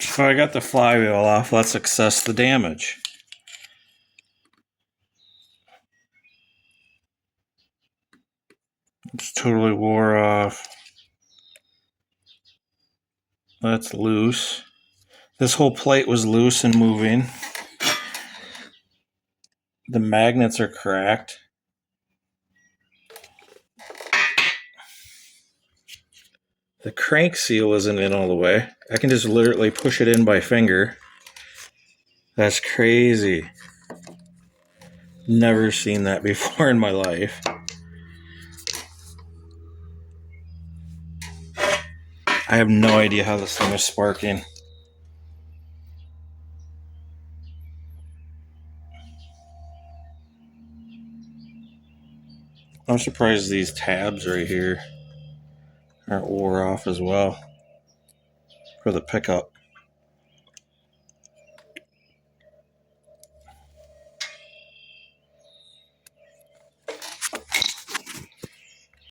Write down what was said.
So I got the flywheel off. Let's assess the damage. It's totally wore off. That's loose. This whole plate was loose and moving. The magnets are cracked. The crank seal isn't in all the way. I can just literally push it in by finger. That's crazy. Never seen that before in my life. I have no idea how this thing is sparking. I'm surprised these tabs right here aren't wore off as well for the pickup.